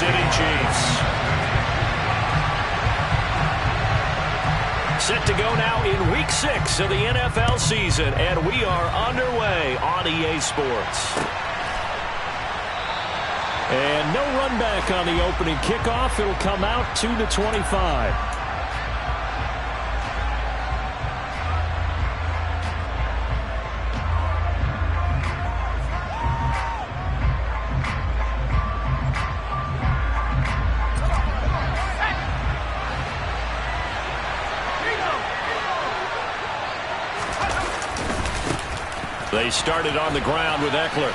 City Chiefs. Set to go now in Week 6 of the NFL season, and we are underway on EA Sports. And no run back on the opening kickoff. It'll come out 2-25. They started on the ground with Eckler.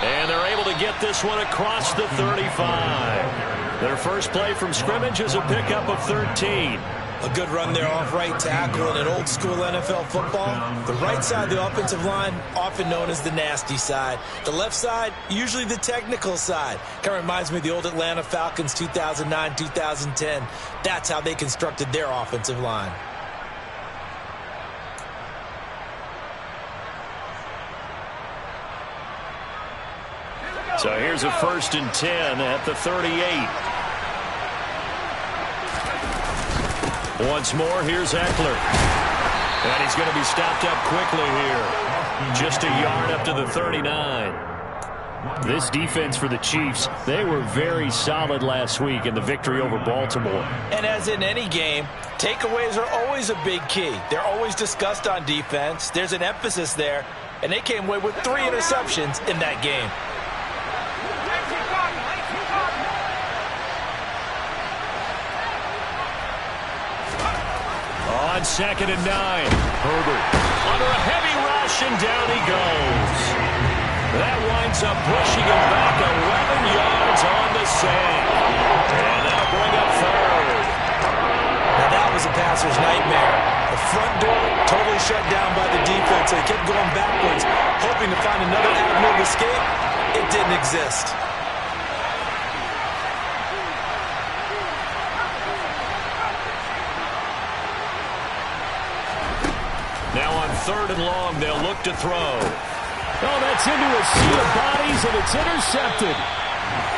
And they're able to get this one across the 35. Their first play from scrimmage is a pickup of 13. A good run there off right tackle in an old-school NFL football. The right side of the offensive line, often known as the nasty side. The left side, usually the technical side. Kind of reminds me of the old Atlanta Falcons 2009-2010. That's how they constructed their offensive line. So here's a 1st and 10 at the 38. Once more, here's Eckler. And he's going to be stopped up quickly here. Just a yard up to the 39. This defense for the Chiefs, they were very solid last week in the victory over Baltimore. And as in any game, takeaways are always a big key. They're always discussed on defense. There's an emphasis there. And they came away with 3 interceptions in that game. On 2nd and 9, Herbert under a heavy rush, and down he goes. That winds up pushing him back 11 yards on the sack. And that'll bring up 3rd. Now that was a passer's nightmare. The front door totally shut down by the defense. They kept going backwards, hoping to find another avenue of escape. It didn't exist. Now on 3rd and long, they'll look to throw. Oh, that's into a sea of bodies, and it's intercepted.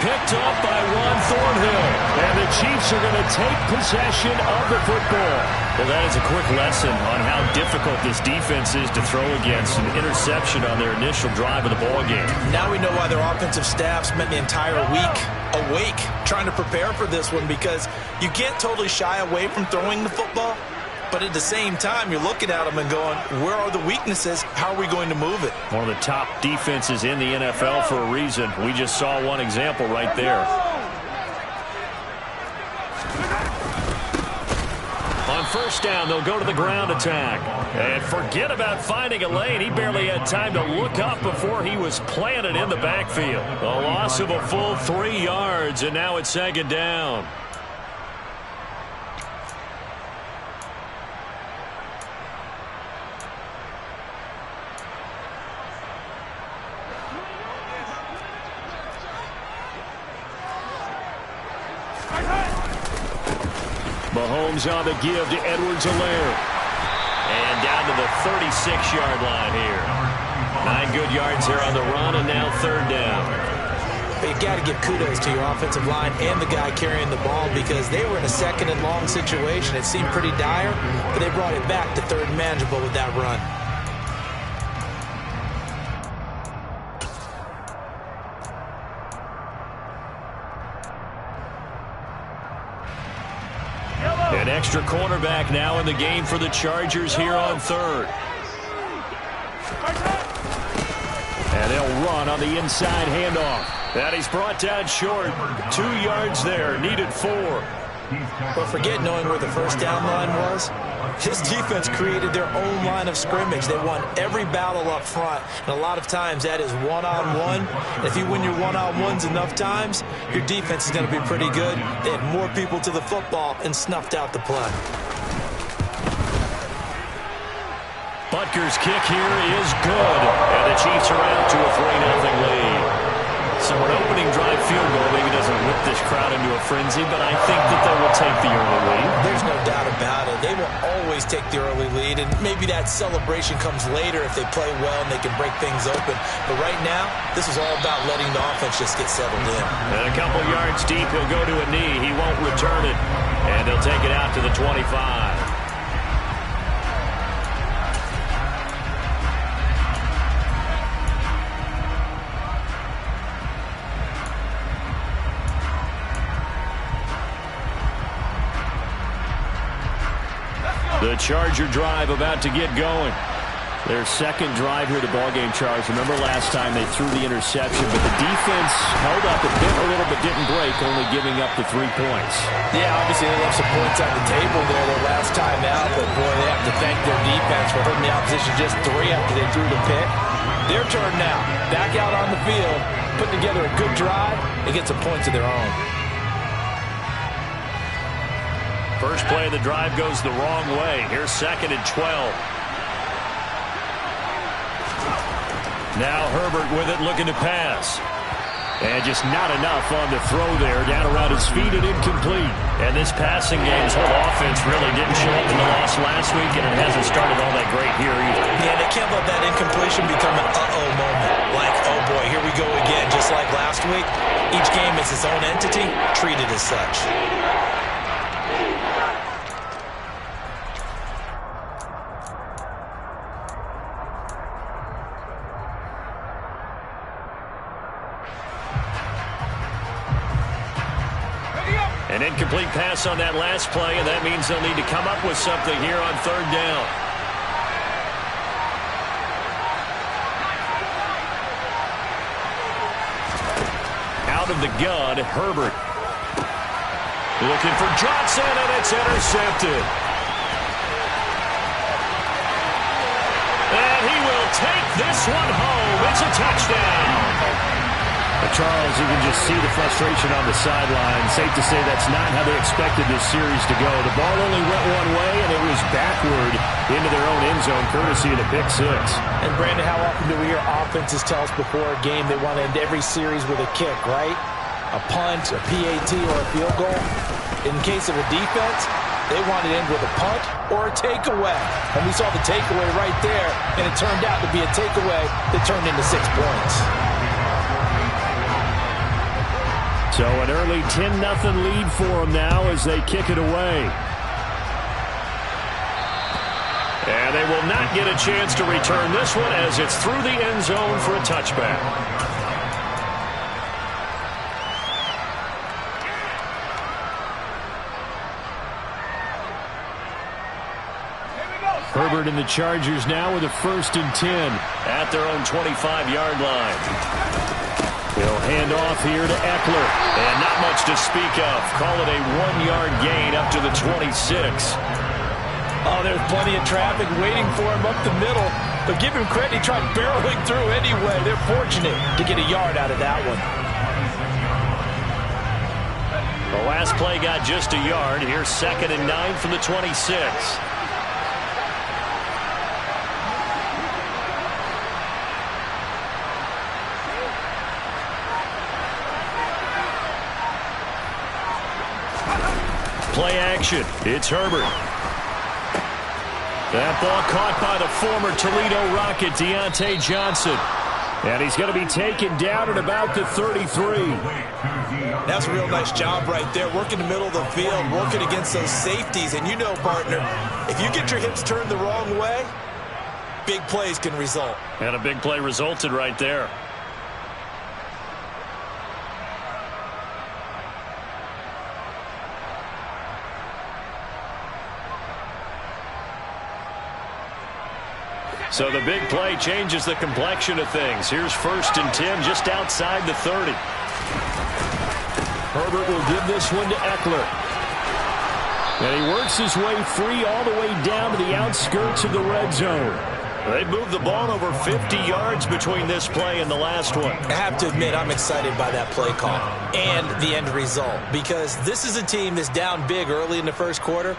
Picked up by Juan Thornhill. And the Chiefs are going to take possession of the football. Well, that is a quick lesson on how difficult this defense is to throw against. An interception on their initial drive of the ballgame. Now we know why their offensive staff spent the entire week awake trying to prepare for this one, because you can't totally shy away from throwing the football. But at the same time, you're looking at them and going, where are the weaknesses? How are we going to move it? One of the top defenses in the NFL for a reason. We just saw one example right there. On 1st down, they'll go to the ground attack. And forget about finding a lane. He barely had time to look up before he was planted in the backfield. A loss of a full 3 yards, and now it's 2nd down. Mahomes on the give to Edwards-Helaire. And down to the 36-yard line here. 9 good yards here on the run, and now 3rd down. But you've got to give kudos to your offensive line and the guy carrying the ball, because they were in a 2nd and long situation. It seemed pretty dire, but they brought it back to 3rd and manageable with that run. An extra cornerback now in the game for the Chargers here on 3rd. And they'll run on the inside handoff. And he's brought down short. 2 yards there, needed 4. But forget knowing where the 1st down line was. This defense created their own line of scrimmage. They won every battle up front, and a lot of times that is one-on-one. If you win your one-on-ones enough times, your defense is going to be pretty good. They had more people to the football and snuffed out the play. Butker's kick here is good, and the Chiefs are out to a 3-0 lead. So an opening drive field goal maybe doesn't whip this crowd into a frenzy, but I think that they will take the early lead. There's no doubt about it. They will always take the early lead, and maybe that celebration comes later if they play well and they can break things open. But right now, this is all about letting the offense just get settled in. And a couple yards deep, he'll go to a knee. He won't return it, and he'll take it out to the 25. The Charger drive about to get going. Their second drive here, the ballgame, Charles. Remember last time they threw the interception, but the defense held up a little, but didn't break, only giving up the 3 points. Yeah, obviously they left some points on the table there their last time out, but boy, they have to thank their defense for holding the opposition just 3 after they threw the pick. Their turn now. Back out on the field, put together a good drive, and get some points of their own. First play of the drive goes the wrong way. Here's 2nd and 12. Now Herbert with it, looking to pass. And just not enough on the throw there. Down around his feet and incomplete. And this passing game's whole offense really didn't show up in the loss last week, and it hasn't started all that great here either. Yeah, they can't let that incompletion become an uh-oh moment. Like, oh boy, here we go again, just like last week. Each game is its own entity, treated as such. An incomplete pass on that last play, and that means they'll need to come up with something here on 3rd down. Out of the gun, Herbert. Looking for Johnson, and it's intercepted. And he will take this one home. It's a touchdown. Charles, you can just see the frustration on the sideline. Safe to say that's not how they expected this series to go. The ball only went one way, and it was backward into their own end zone, courtesy of the pick 6. And, Brandon, how often do we hear offenses tell us before a game they want to end every series with a kick, right? A punt, a PAT, or a field goal. In case of a defense, they want to end with a punt or a takeaway. And we saw the takeaway right there, and it turned out to be a takeaway that turned into 6 points. So an early 10-0 lead for them now as they kick it away. And they will not get a chance to return this one as it's through the end zone for a touchback. Herbert and the Chargers now with a 1st and 10 at their own 25-yard line. He'll hand off here to Eckler. And not much to speak of. Call it a 1-yard gain up to the 26. Oh, there's plenty of traffic waiting for him up the middle. But give him credit, he tried barreling through anyway. They're fortunate to get a yard out of that one. The last play got just a yard. Here's 2nd and 9 from the 26. Play action. It's Herbert. That ball caught by the former Toledo Rocket, Deontay Johnson. And he's going to be taken down at about the 33. That's a real nice job right there. Working the middle of the field, working against those safeties. And you know, partner, if you get your hips turned the wrong way, big plays can result. And a big play resulted right there. So the big play changes the complexion of things. Here's 1st and 10 just outside the 30. Herbert will give this one to Eckler. And he works his way free all the way down to the outskirts of the red zone. They moved the ball over 50 yards between this play and the last one. I have to admit, I'm excited by that play call and the end result, because this is a team that's down big early in the first quarter.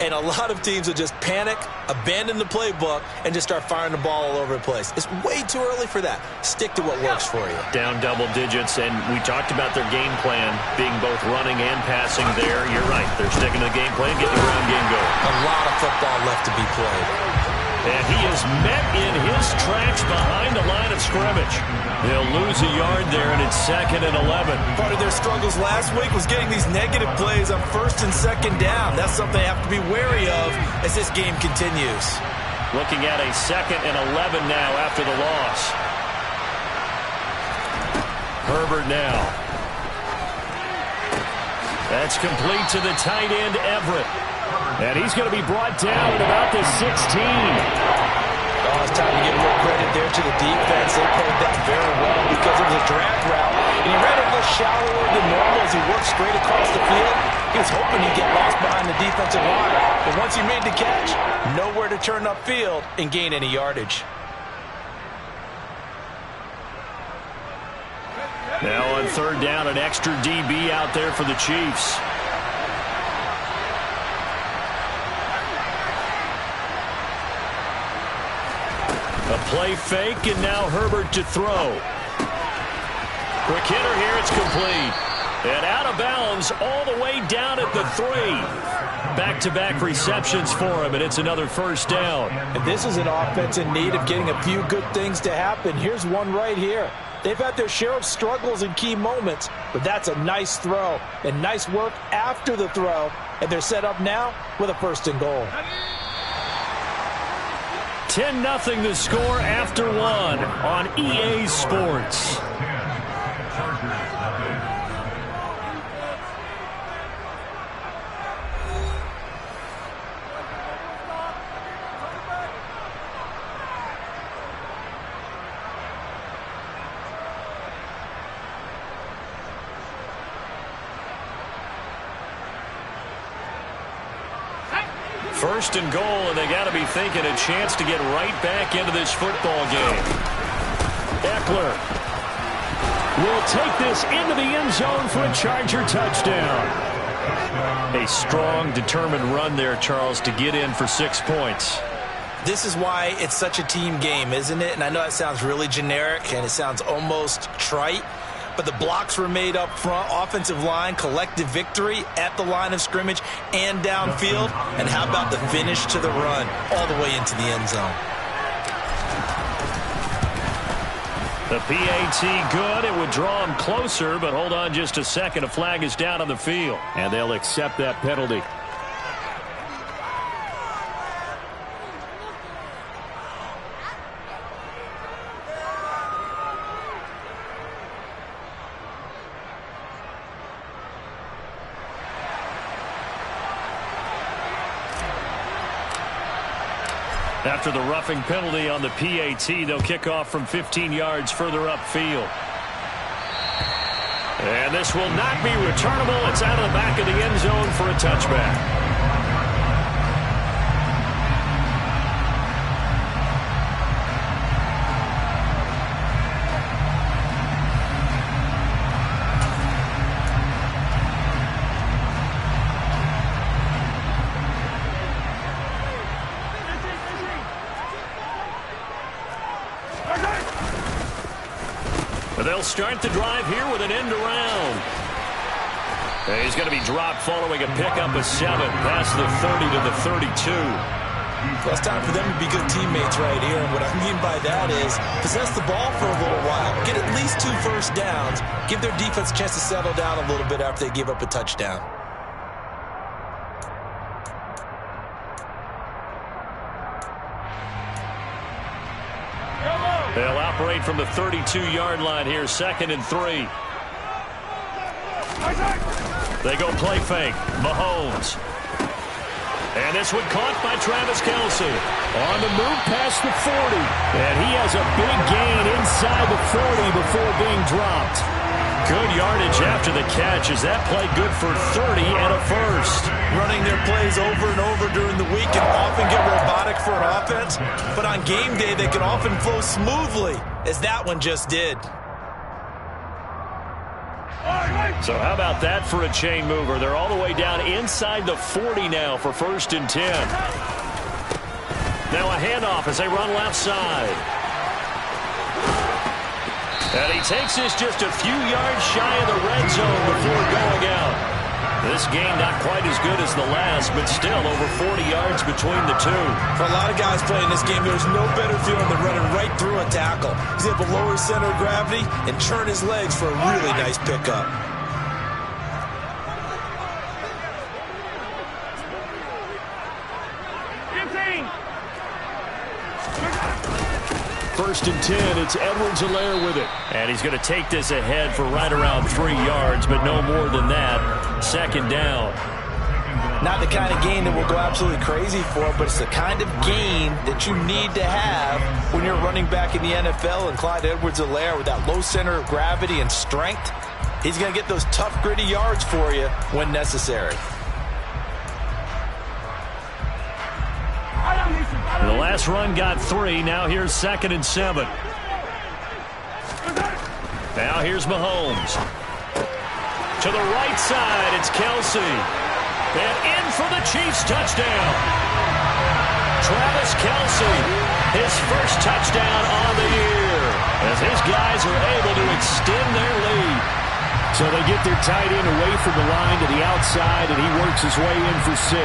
And a lot of teams will just panic, abandon the playbook, and just start firing the ball all over the place. It's way too early for that. Stick to what works for you. Down double digits, and we talked about their game plan being both running and passing there. You're right. They're sticking to the game plan, getting the ground game going. A lot of football left to be played. And he is met in his tracks behind the line of scrimmage. They'll lose a yard there, and it's 2nd and 11. Part of their struggles last week was getting these negative plays on 1st and 2nd down. That's something they have to be wary of as this game continues. Looking at a 2nd and 11 now after the loss. Herbert now. That's complete to the tight end, Everett. And he's going to be brought down at about the 16. Oh, it's time to give more credit there to the defense. They played that very well because it was a drag route. And he ran it a little shallower than normal as he worked straight across the field. He was hoping he'd get lost behind the defensive line. But once he made the catch, nowhere to turn upfield and gain any yardage. Now on 3rd down, an extra DB out there for the Chiefs. A play fake, and now Herbert to throw. Quick hitter here, it's complete. And out of bounds all the way down at the 3. Back-to-back receptions for him, and it's another 1st down. And this is an offense in need of getting a few good things to happen. Here's one right here. They've had their share of struggles in key moments, but that's a nice throw and nice work after the throw. And they're set up now with a 1st and goal. 10-0 the score after 1 on EA Sports. First and goal, and they got to be thinking a chance to get right back into this football game. Eckler will take this into the end zone for a Charger touchdown. A strong, determined run there, Charles, to get in for 6 points. This is why it's such a team game, isn't it? And I know that sounds really generic, and it sounds almost trite. But the blocks were made up front, offensive line, collective victory at the line of scrimmage and downfield. And how about the finish to the run all the way into the end zone? The PAT good. It would draw him closer, but hold on just a second. A flag is down on the field, and they'll accept that penalty. After the roughing penalty on the PAT, they'll kick off from 15 yards further upfield. And this will not be returnable. It's out of the back of the end zone for a touchback. They'll start the drive here with an end around. And he's going to be dropped following a pickup of 7 past the 30 to the 32. Well, it's time for them to be good teammates right here. And what I mean by that is possess the ball for a little while. Get at least 2 first downs. Give their defense a chance to settle down a little bit after they give up a touchdown. They'll operate from the 32-yard line here, 2nd and 3. They go play fake. Mahomes. And this one caught by Travis Kelce. On the move past the 40. And he has a big gain inside the 40 before being dropped. Good yardage after the catch. Is that play good for 30 and a first? Running their plays over and over during the week can often get robotic for an offense. But on game day, they can often flow smoothly, as that one just did. So how about that for a chain mover? They're all the way down inside the 40 now for 1st and 10. Now a handoff as they run left side. And he takes this just a few yards shy of the red zone before going out. This game not quite as good as the last, but still over 40 yards between the two. For a lot of guys playing this game, there's no better feeling than running right through a tackle. He's able to lower his center of gravity and turn his legs for a really nice pickup. First and 10, it's Edwards-Helaire with it. And he's going to take this ahead for right around 3 yards, but no more than that. 2nd down. Not the kind of gain that will go absolutely crazy for, but it's the kind of gain that you need to have when you're running back in the NFL. And Clyde Edwards-Helaire, with that low center of gravity and strength, he's going to get those tough, gritty yards for you when necessary. The last run got 3. Now here's 2nd and 7. Now here's Mahomes. To the right side, it's Kelsey. And in for the Chiefs touchdown. Travis Kelsey, his first touchdown on the year, as his guys are able to extend their lead. So they get their tight end away from the line to the outside, and he works his way in for 6.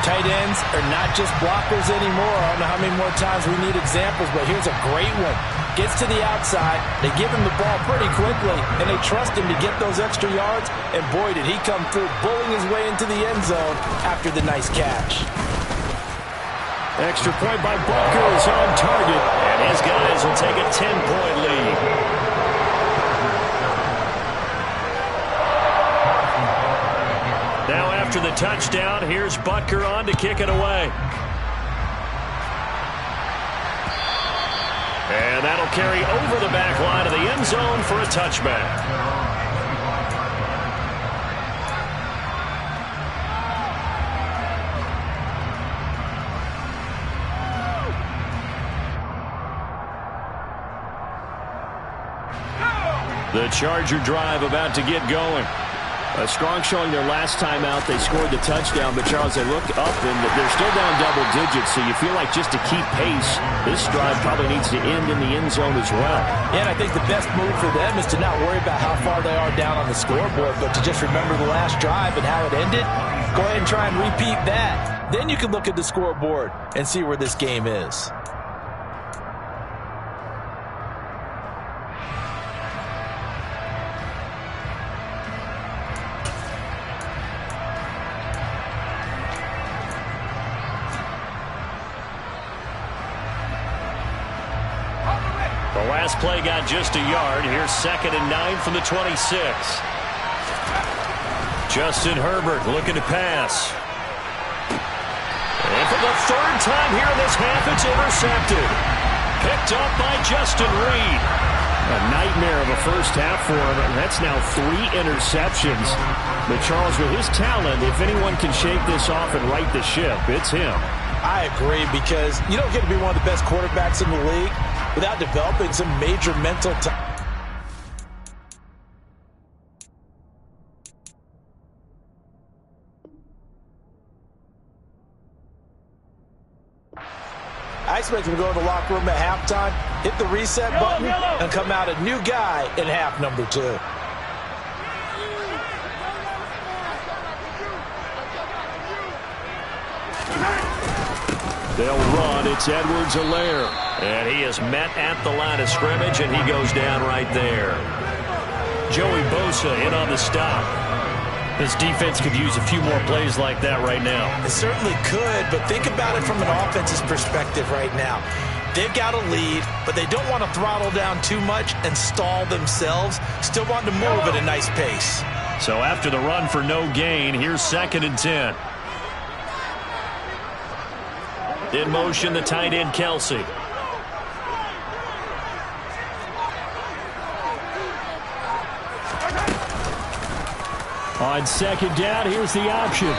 Tight ends are not just blockers anymore. I don't know how many more times we need examples, but here's a great one. Gets to the outside, they give him the ball pretty quickly, and they trust him to get those extra yards, and boy, did he come through, bullying his way into the end zone after the nice catch. Extra point by Butker is on target, and his guys will take a 10-point lead. Now after the touchdown, here's Butker on to kick it away. And that'll carry over the back line of the end zone for a touchback. The Charger drive about to get going. A strong showing their last time out. They scored the touchdown, but Charles, they look up and they're still down double digits, so you feel like just to keep pace, this drive probably needs to end in the end zone as well. Yeah, and I think the best move for them is to not worry about how far they are down on the scoreboard, but to just remember the last drive and how it ended. Go ahead and try and repeat that. Then you can look at the scoreboard and see where this game is. The last play got just a yard. Here's 2nd and 9 from the 26. Justin Herbert looking to pass. And for the 3rd time here in this half, it's intercepted. Picked up by Justin Reed. A nightmare of a first half for him, and that's now 3 interceptions. But Charles, with his talent, if anyone can shake this off and right the ship, it's him. I agree, because you don't get to be one of the best quarterbacks in the league without developing some major mental time. I expect him to go to the locker room at halftime, hit the reset button, and come out a new guy in half number 2. They'll run. It's Edwards-Helaire. And he is met at the line of scrimmage, and he goes down right there. Joey Bosa in on the stop. This defense could use a few more plays like that right now. It certainly could, but think about it from an offense's perspective right now. They've got a lead, but they don't want to throttle down too much and stall themselves. Still want to move at a nice pace. So after the run for no gain, here's 2nd and 10. In motion, the tight end, Kelsey. On 2nd down, here's the option.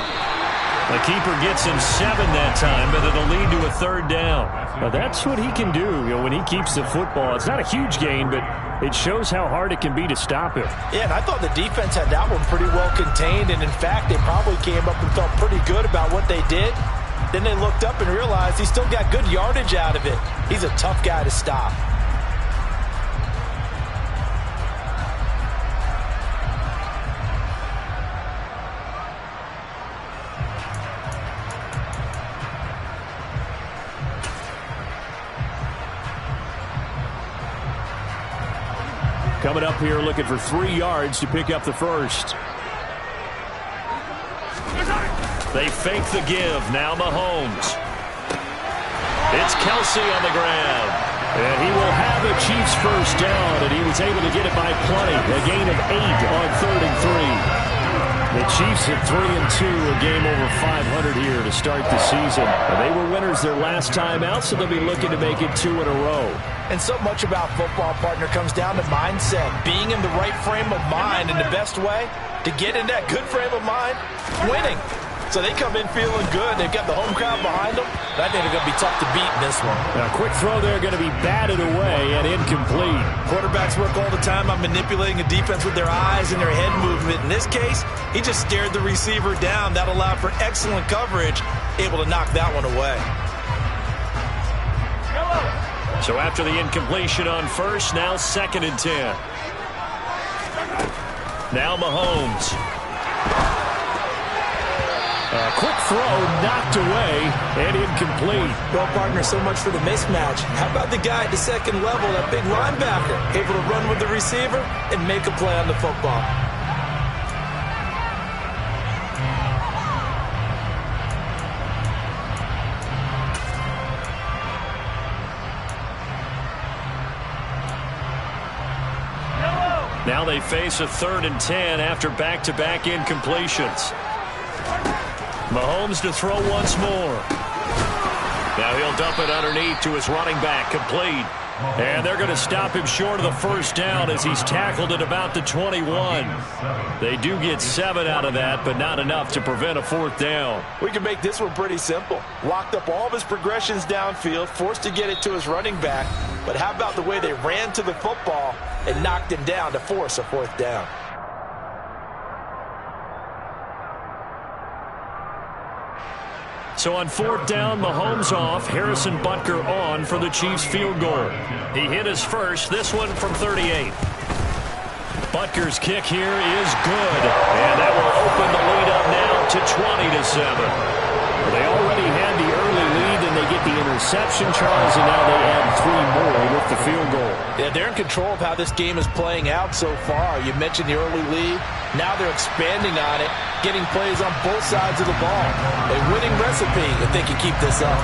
The keeper gets him 7 that time, but it'll lead to a 3rd down. Well, that's what he can do, when he keeps the football. It's not a huge gain, but It shows how hard it can be to stop him. Yeah, and I thought the defense had that one pretty well contained, and in fact, they probably came up and felt pretty good about what they did. Then they looked up and realized he still got good yardage out of it. He's a tough guy to stop. Coming up here looking for 3 yards to pick up the first. They fake the give. Now Mahomes. It's Kelsey on the ground. And he will have a Chiefs first down, and he was able to get it by plenty. A gain of 8 on 3rd and 3. The Chiefs at 3-2, a game over 500 here to start the season. And they were winners their last time out, so they'll be looking to make it 2 in a row. And so much about football, partner, comes down to mindset. Being in the right frame of mind, and the best way to get in that good frame of mind, winning. So they come in feeling good. They've got the home crowd behind them. I think they're going to be tough to beat in this one. A quick throw there going to be batted away and incomplete. Quarterbacks work all the time on manipulating a defense with their eyes and their head movement. In this case, he just stared the receiver down. That allowed for excellent coverage, able to knock that one away. So after the incompletion on first, now 2nd and 10. Now Mahomes. A quick throw knocked away and incomplete. Well, partner, so much for the mismatch. How about the guy at the second level, that big linebacker, able to run with the receiver and make a play on the football? Now they face a 3rd and 10 after back-to-back incompletions. Mahomes to throw once more. Now he'll dump it underneath to his running back, complete. And they're going to stop him short of the first down as he's tackled at about the 21. They do get 7 out of that, but not enough to prevent a 4th down. We can make this one pretty simple. Locked up all of his progressions downfield, forced to get it to his running back. But how about the way they ran to the football and knocked him down to force a 4th down? So on 4th down, Mahomes off, Harrison Butker on for the Chiefs field goal. He hit his first, this one from 38. Butker's kick here is good, and that will open the lead up now to 20-7. They already had the early lead, and they get the interception, Charles, and now they add 3 more with the field goal. Yeah, they're in control of how this game is playing out so far. You mentioned the early lead. Now they're expanding on it, getting plays on both sides of the ball. A winning recipe if they can keep this up.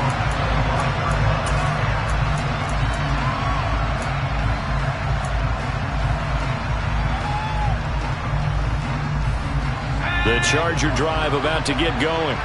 The Charger drive about to get going.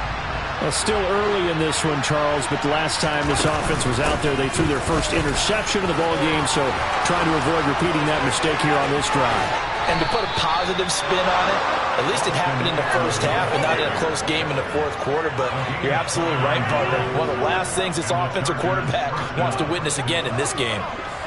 Well, still early in this one, Charles, but the last time this offense was out there, they threw their first interception of the ball game, so trying to avoid repeating that mistake here on this drive. And to put a positive spin on it, at least it happened in the first half and not in a close game in the 4th quarter, but you're absolutely right, partner. One of the last things this offense or quarterback wants to witness again in this game.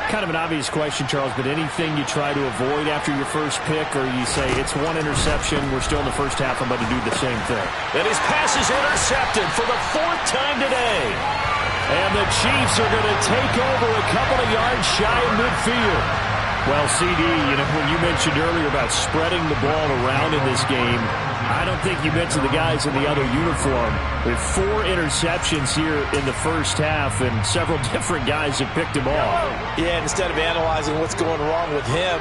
Kind of an obvious question, Charles, but anything you try to avoid after your first pick, or you say it's 1 interception, we're still in the first half, I'm about to do the same thing. And his pass is intercepted for the 4th time today. And the Chiefs are going to take over a couple of yards shy of midfield. Well, CD, when you mentioned earlier about spreading the ball around in this game, I don't think you mentioned the guys in the other uniform. With 4 interceptions here in the first half, and several different guys have picked him off. Yeah, instead of analyzing what's going wrong with him,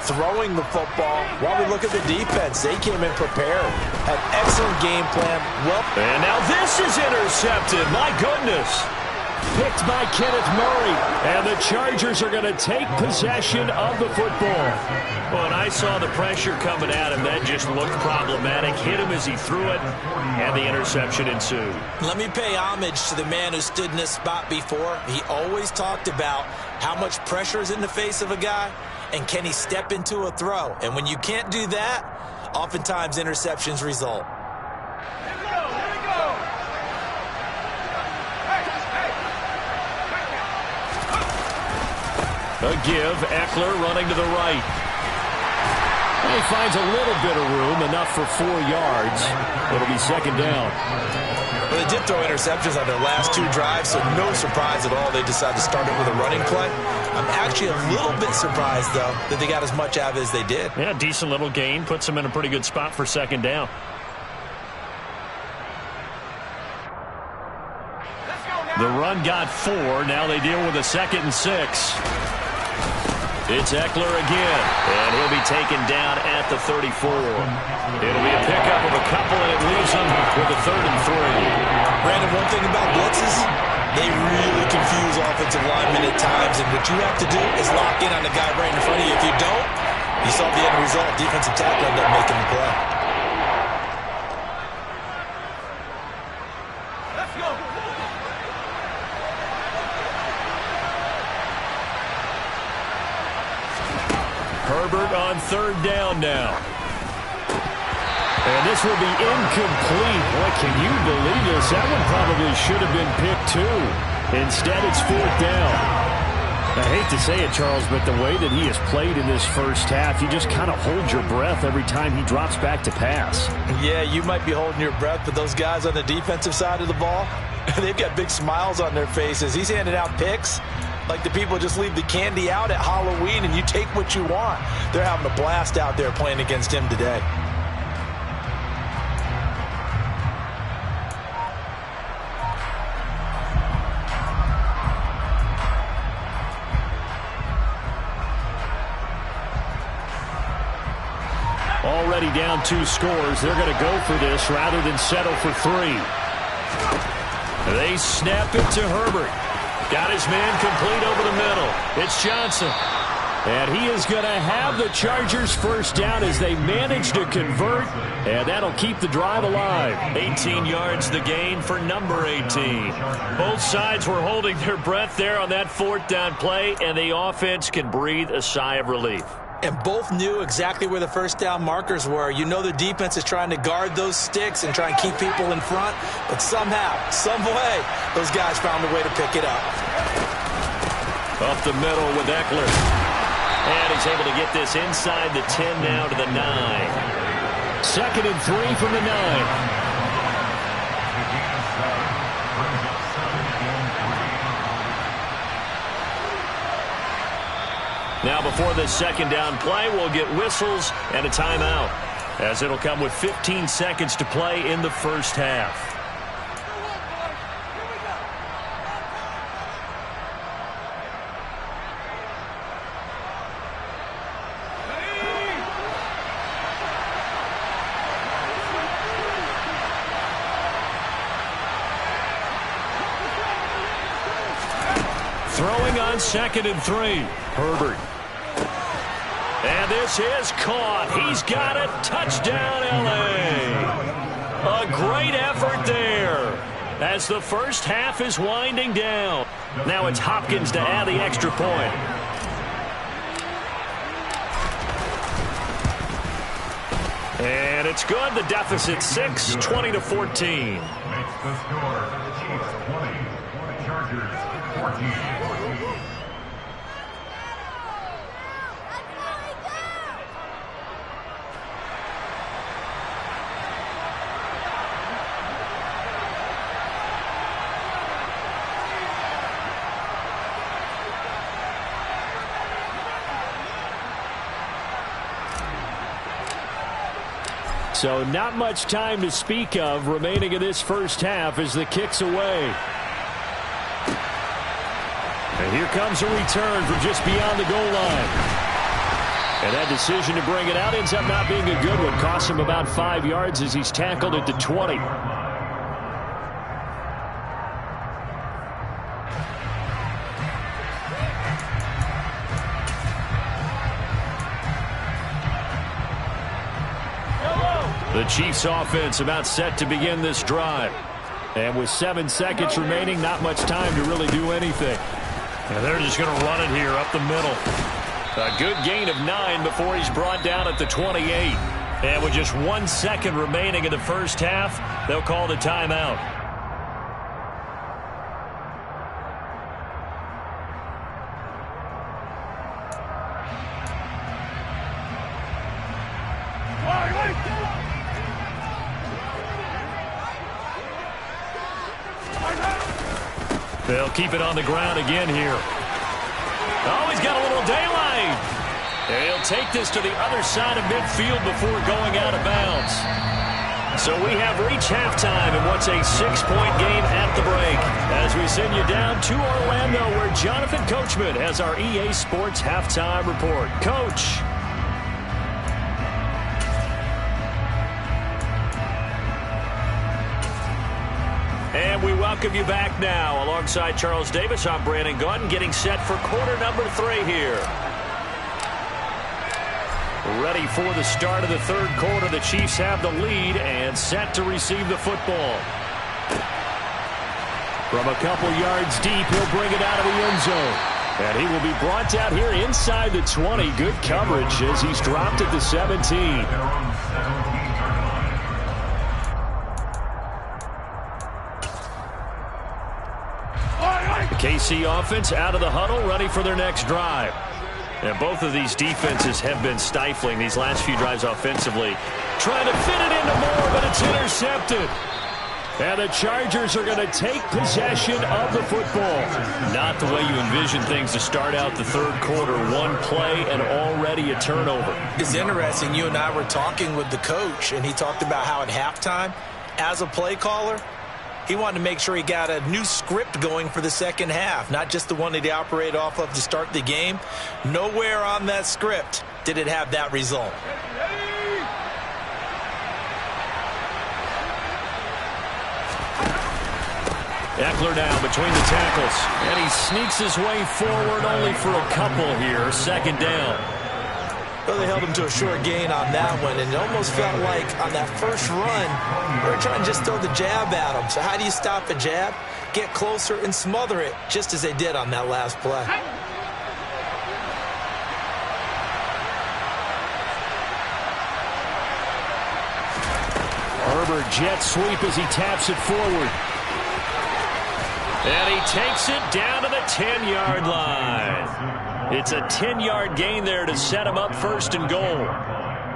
throwing the football, while we look at the defense, they came in prepared. Had excellent game plan. And now this is intercepted. My goodness. Picked by Kenneth Murray, and the Chargers are going to take possession of the football. Well, when I saw the pressure coming at him, that just looked problematic. Hit him as he threw it, and the interception ensued. Let me pay homage to the man who stood in this spot before. He always talked about how much pressure is in the face of a guy, and can he step into a throw. And when you can't do that, oftentimes interceptions result. A give. Eckler running to the right. He finds a little bit of room, enough for 4 yards. It'll be second down. Well, they did throw interceptions on their last 2 drives, so no surprise at all they decided to start it with a running play. I'm actually a little bit surprised, though, that they got as much out of it as they did. Yeah, decent little gain. Puts them in a pretty good spot for second down. The run got 4. Now they deal with a 2nd and 6. It's Eckler again, and he'll be taken down at the 34. It'll be a pickup of a couple, and it leaves him with a 3rd and 3. Brandon, one thing about blitzes, they really confuse offensive linemen at times, and what you have to do is lock in on the guy right in front of you. If you don't, you saw the end result. Defensive tackle ended up making the play. Herbert on 3rd down now. And this will be incomplete. Boy, can you believe this? That one probably should have been picked too. Instead, it's 4th down. I hate to say it, Charles, but the way that he has played in this first half, you just kind of hold your breath every time he drops back to pass. Yeah, you might be holding your breath, but those guys on the defensive side of the ball, they've got big smiles on their faces. He's handing out picks like the people just leave the candy out at Halloween and you take what you want. They're having a blast out there playing against him today. Already down 2 scores. They're going to go for this rather than settle for 3. They snap it to Herbert. Got his man complete over the middle. It's Johnson. And he is going to have the Chargers first down as they manage to convert. And that'll keep the drive alive. 18 yards the gain for number 18. Both sides were holding their breath there on that 4th down play. And the offense can breathe a sigh of relief. And both knew exactly where the first down markers were. You know the defense is trying to guard those sticks and try and keep people in front. But somehow, some way, those guys found a way to pick it up. Up the middle with Eckler. And he's able to get this inside the 10 now to the 9. 2nd and 3 from the 9. Now before this 2nd down play, we'll get whistles and a timeout, as it'll come with 15 seconds to play in the first half. Throwing on 2nd and 3, Herbert. And this is caught. He's got it. Touchdown, L.A. A great effort there as the first half is winding down. Now it's Hopkins to add the extra point. And it's good. The deficit 6, 20-14. Makes the score. Chiefs 20, Chargers 14. So not much time to speak of remaining in this first half as the kick's away. And here comes a return from just beyond the goal line. And that decision to bring it out ends up not being a good one. Costs him about 5 yards as he's tackled at the 20. The Chiefs offense about set to begin this drive. And with 7 seconds remaining, not much time to really do anything. And they're just going to run it here up the middle. A good gain of 9 before he's brought down at the 28. And with just 1 second remaining in the first half, they'll call the timeout. They'll keep it on the ground again here. Oh, he's got a little daylight. And he'll take this to the other side of midfield before going out of bounds. So we have reached halftime in what's a 6-point game at the break. As we send you down to Orlando, where Jonathan Coachman has our EA Sports Halftime Report. Coach. And we welcome you back now. Alongside Charles Davis, I'm Brandon Gaudin, getting set for quarter number 3 here. Ready for the start of the third quarter. The Chiefs have the lead and set to receive the football. From a couple yards deep, he'll bring it out of the end zone. And he will be brought down here inside the 20. Good coverage as he's dropped at the 17. KC offense out of the huddle, ready for their next drive. And both of these defenses have been stifling these last few drives offensively. Trying to fit it into Moore, but it's intercepted. And the Chargers are going to take possession of the football. Not the way you envision things to start out the third quarter. One play and already a turnover. It's interesting. You and I were talking with the coach, and he talked about how at halftime, as a play caller, he wanted to make sure he got a new script going for the second half, not just the one that he operated off of to start the game. Nowhere on that script did it have that result. Eckler now between the tackles, and he sneaks his way forward only for a couple here. Second down. Well, they held him to a short gain on that one, and it almost felt like on that first run, they were trying to just throw the jab at him. So how do you stop a jab? Get closer and smother it, just as they did on that last play. Herbert jet sweep as he taps it forward. And he takes it down to the 10-yard line. It's a 10-yard gain there to set him up first and goal.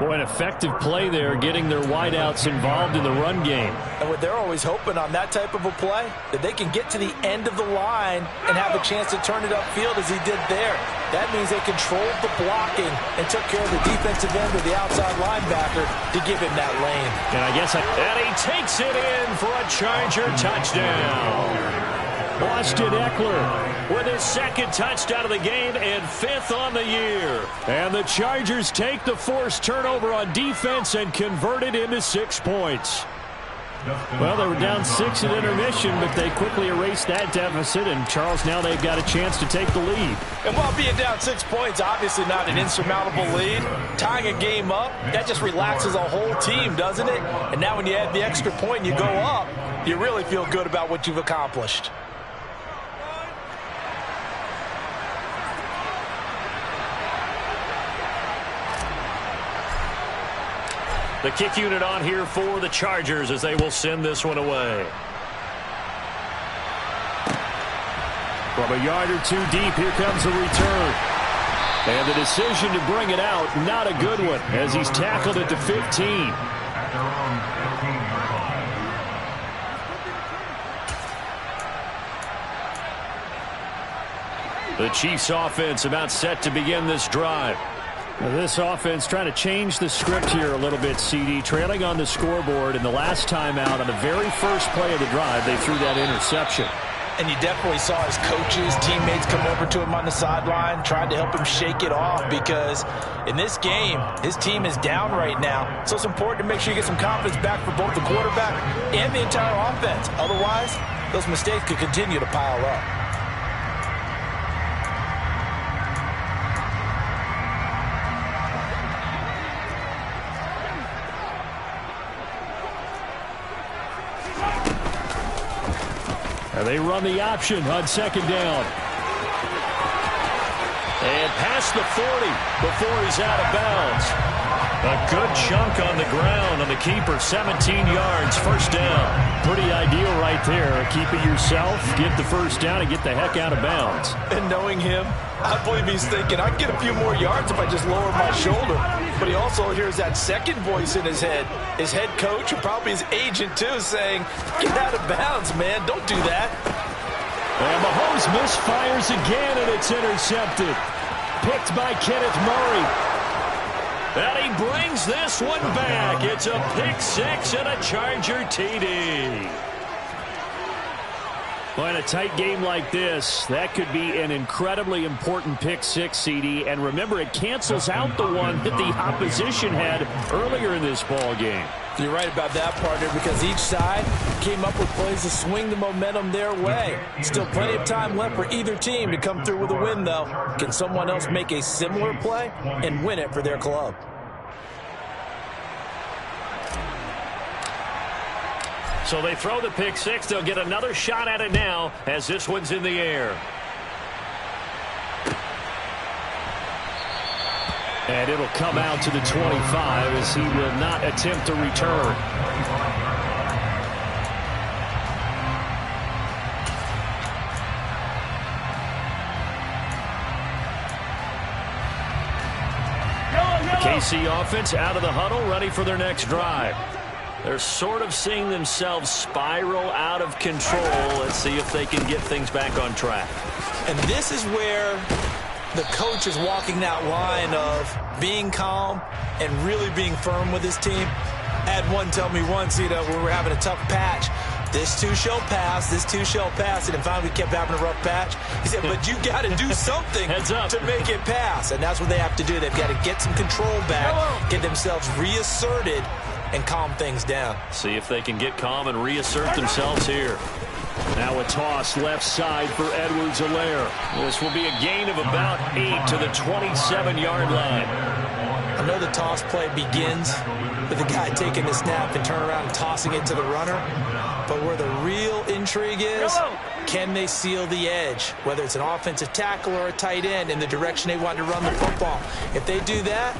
Boy, an effective play there, getting their wideouts involved in the run game. And what they're always hoping on that type of a play, that they can get to the end of the line and have a chance to turn it upfield as he did there. That means they controlled the blocking and took care of the defensive end or the outside linebacker to give him that lane. And and he takes it in for a Charger touchdown. Austin Eckler with his second touchdown of the game and 5th on the year. And the Chargers take the forced turnover on defense and convert it into 6 points. Well, they were down 6 at intermission, but they quickly erased that deficit, and Charles, now they've got a chance to take the lead. And while being down 6 points, obviously not an insurmountable lead, tying a game up, that just relaxes a whole team, doesn't it? And now when you add the extra point and you go up, you really feel good about what you've accomplished. The kick unit on here for the Chargers as they will send this one away. From a yard or 2 deep, here comes the return. And the decision to bring it out, not a good one, as he's tackled it to 15. The Chiefs offense about set to begin this drive. This offense trying to change the script here a little bit, CD. Trailing on the scoreboard, and the last time out on the very first play of the drive, they threw that interception. And you definitely saw his coaches, teammates come over to him on the sideline, tried to help him shake it off, because in this game, his team is down right now. So it's important to make sure you get some confidence back for both the quarterback and the entire offense. Otherwise, those mistakes could continue to pile up. And they run the option on second down. And past the 40 before he's out of bounds. A good chunk on the ground on the keeper, 17 yards, first down. Pretty ideal right there. Keep it yourself, get the first down, and get the heck out of bounds. And knowing him, I believe he's thinking, I can get a few more yards if I just lower my shoulder. But he also hears that second voice in his head. His head coach, and probably his agent too, saying, get out of bounds, man. Don't do that. And Mahomes misfires again, and it's intercepted. Picked by Kenneth Murray. And he brings this one back. It's a pick six and a Charger TD. Well, in a tight game like this, that could be an incredibly important pick six, CD. And remember, it cancels out the one that the opposition had earlier in this ball game. You're right about that, partner, because each side came up with plays to swing the momentum their way. Still plenty of time left for either team to come through with a win, though. Can someone else make a similar play and win it for their club? So they throw the pick six. They'll get another shot at it now as this one's in the air. And it'll come out to the 25 as he will not attempt to return. KC offense out of the huddle, ready for their next drive. They're sort of seeing themselves spiral out of control. Let's see if they can get things back on track. And this is where the coach is walking that line of being calm and really being firm with his team. I had one tell me once, when we were having a tough patch, this too shall pass, this too shall pass. And then finally we kept having a rough patch. He said, but you got to do something to make it pass. And that's what they have to do. They've got to get some control back, get themselves reasserted, and calm things down. See if they can get calm and reassert themselves here. Now a toss left side for Edwards-Helaire. This will be a gain of about 8 to the 27-yard line. I know the toss play begins with the guy taking the snap and turn around and tossing it to the runner. But where the real intrigue is, can they seal the edge, whether it's an offensive tackle or a tight end, in the direction they want to run the football? If they do that,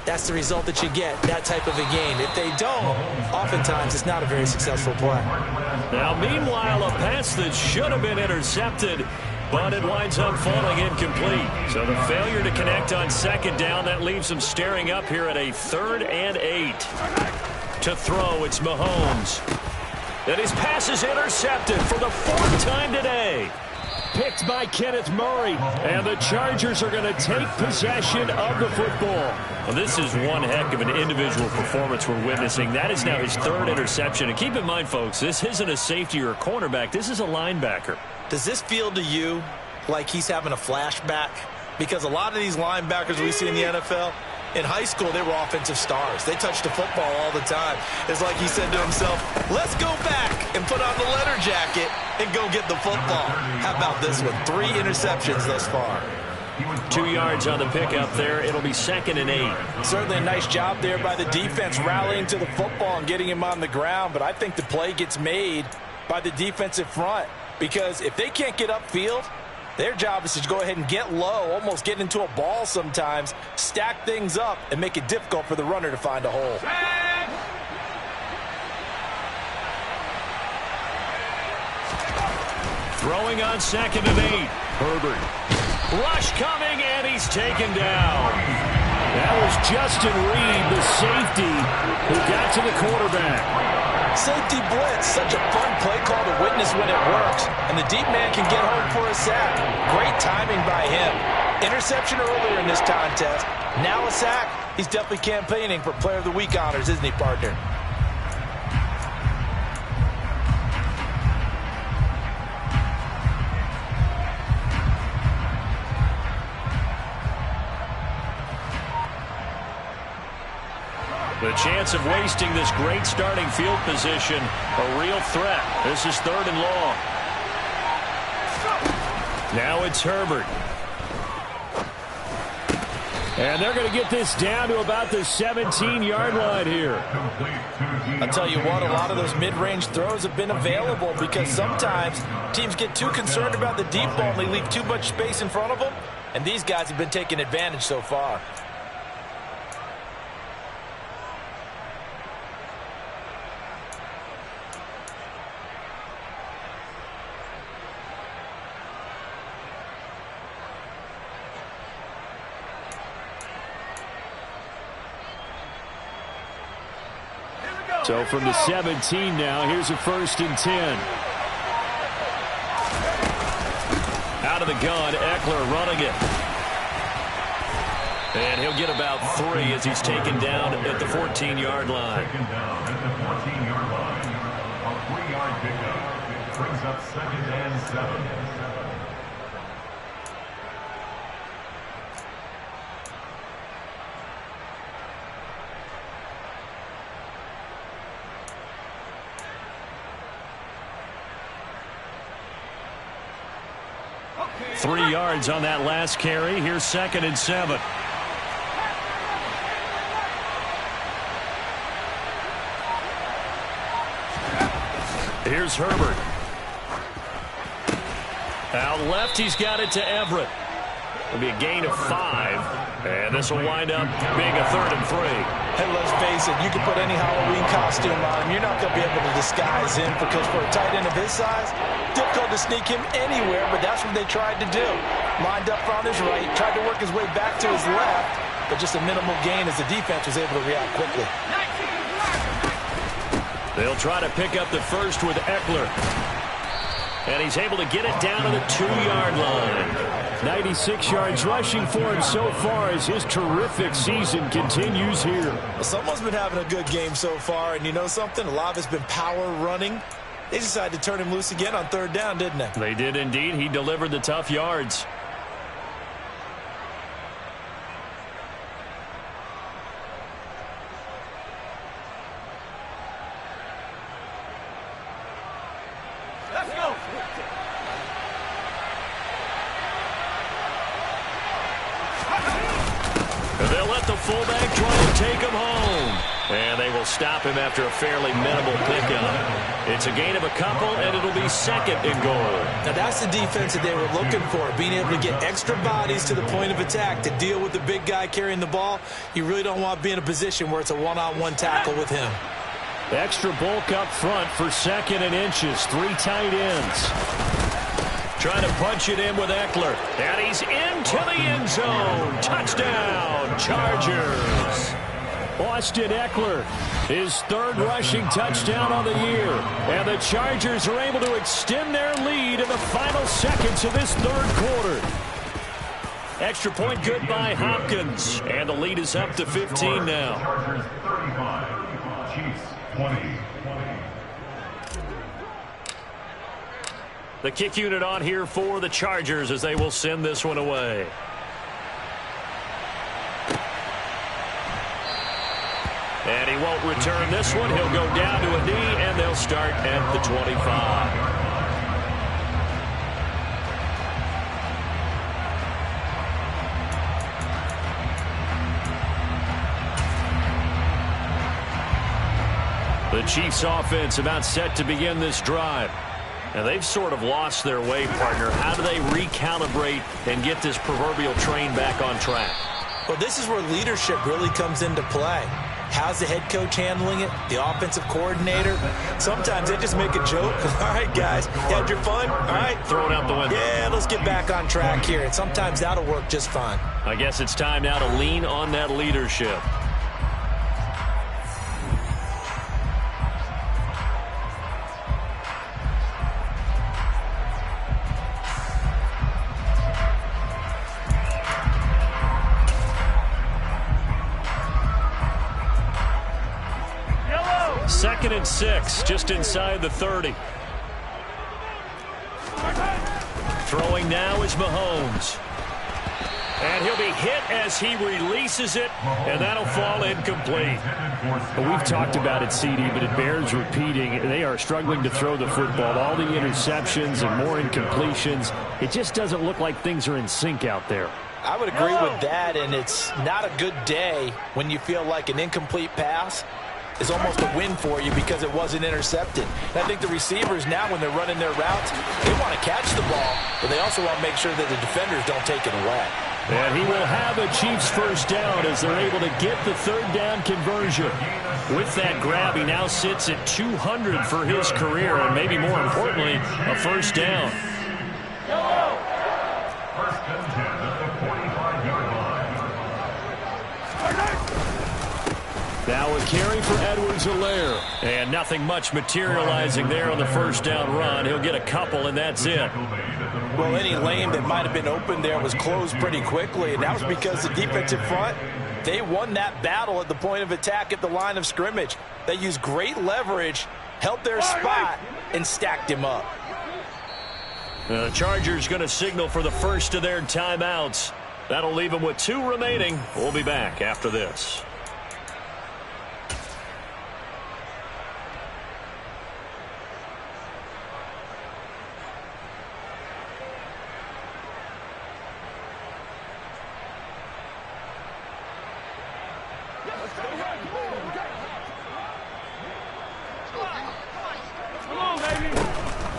that's the result that you get, that type of a game. If they don't, oftentimes it's not a very successful play. Now, meanwhile, a pass that should have been intercepted, but it winds up falling incomplete. So the failure to connect on second down, that leaves them staring up here at a 3rd and 8. To throw, it's Mahomes. And his pass is intercepted for the 4th time today. Picked by Kenneth Murray, and the Chargers are going to take possession of the football. Well, this is one heck of an individual performance we're witnessing. That is now his 3rd interception. And keep in mind, folks, this isn't a safety or a cornerback. This is a linebacker. Does this feel to you like he's having a flashback? Because a lot of these linebackers we see in the NFL, in high school, they were offensive stars. They touched the football all the time. It's like he said to himself, let's go back and put on the letter jacket and go get the football. How about this one? 3 interceptions thus far. 2 yards on the pickup there. It'll be 2nd and 8. Certainly a nice job there by the defense rallying to the football and getting him on the ground. But I think the play gets made by the defensive front, because if they can't get upfield, their job is to go ahead and get low, almost get into a ball sometimes, stack things up, and make it difficult for the runner to find a hole. Throwing on 2nd and 8. Herbert. Rush coming, and he's taken down. That was Justin Reed, the safety, who got to the quarterback. Safety blitz, such a fun play call to witness when it works. And the deep man can get home for a sack. Great timing by him. Interception earlier in this contest. Now a sack. He's definitely campaigning for Player of the Week honors, isn't he, partner? The chance of wasting this great starting field position, a real threat. This is 3rd and long. Now it's Herbert. And they're going to get this down to about the 17-yard line here. I'll tell you what, a lot of those mid-range throws have been available, because sometimes teams get too concerned about the deep ball and they leave too much space in front of them. And these guys have been taking advantage so far. So from the 17 now, here's a 1st and 10. out of the gun. Eckler running it. And he'll get about 3 as he's taken down at the 14-yard line. Taken down at the 14-yard line. A 3-yard pickup brings up 2nd and 7. Okay. 3 yards on that last carry. Here's 2nd and 7. Here's Herbert. Out left, he's got it to Everett. It'll be a gain of 5. And this will wind up being a 3rd and 3. Hey, let's face it, you can put any Halloween costume on him. You're not going to be able to disguise him because for a tight end of his size, difficult to sneak him anywhere, but that's what they tried to do. Lined up on his right, tried to work his way back to his left, but just a minimal gain as the defense was able to react quickly. They'll try to pick up the first with Eckler. And he's able to get it down to the 2-yard line. 96 yards rushing for him so far as his terrific season continues here. Well, someone's been having a good game so far, and you know something? A lot of it's been power running. They decided to turn him loose again on 3rd down, didn't they? They did indeed. He delivered the tough yards. They'll let the fullback try and take him home. And they will stop him after a fairly minimal pickup. It's a gain of a couple, and it'll be 2nd and goal. Now, that's the defense that they were looking for, being able to get extra bodies to the point of attack to deal with the big guy carrying the ball. You really don't want to be in a position where it's a one-on-one tackle with him. Extra bulk up front for 2nd and inches. 3 tight ends. Trying to punch it in with Eckler. And he's into the end zone. Touchdown, Chargers. Austin Eckler, his 3rd rushing touchdown on the year. And the Chargers are able to extend their lead in the final seconds of this 3rd quarter. Extra point good by Hopkins. And the lead is up to 15 now. Chargers 35, Chiefs 20. The kick unit on here for the Chargers as they will send this one away. And he won't return this one. He'll go down to a knee, and they'll start at the 25. The Chiefs offense about set to begin this drive. And they've sort of lost their way, partner. How do they recalibrate and get this proverbial train back on track? Well, this is where leadership really comes into play. How's the head coach handling it? The offensive coordinator? Sometimes they just make a joke. All right, guys, you had your fun? All right. Throw it out the window. Yeah, let's get back on track here. And sometimes that'll work just fine. I guess it's time now to lean on that leadership. Second and 6, just inside the 30. Throwing now is Mahomes. And he'll be hit as he releases it, and that'll fall incomplete. Well, we've talked about it, CD, but it bears repeating. They are struggling to throw the football. All the interceptions and more incompletions. It just doesn't look like things are in sync out there. I would agree with that, and it's not a good day when you feel like an incomplete pass is almost a win for you because it wasn't intercepted. And I think the receivers now, when they're running their routes, they want to catch the ball, but they also want to make sure that the defenders don't take it away. And he will have a Chiefs first down as they're able to get the 3rd down conversion. With that grab, he now sits at 200 for his career, and maybe more importantly, a first down. First and 10 at the 45-yard line. Now with carry for Edwards-Helaire. And nothing much materializing there on the first down run. He'll get a couple, and that's it. Well, any lane that might have been open there was closed pretty quickly, and that was because the defensive front, they won that battle at the point of attack at the line of scrimmage. They used great leverage, held their spot, and stacked him up. The Chargers going to signal for the first of their timeouts. That'll leave them with 2 remaining. We'll be back after this.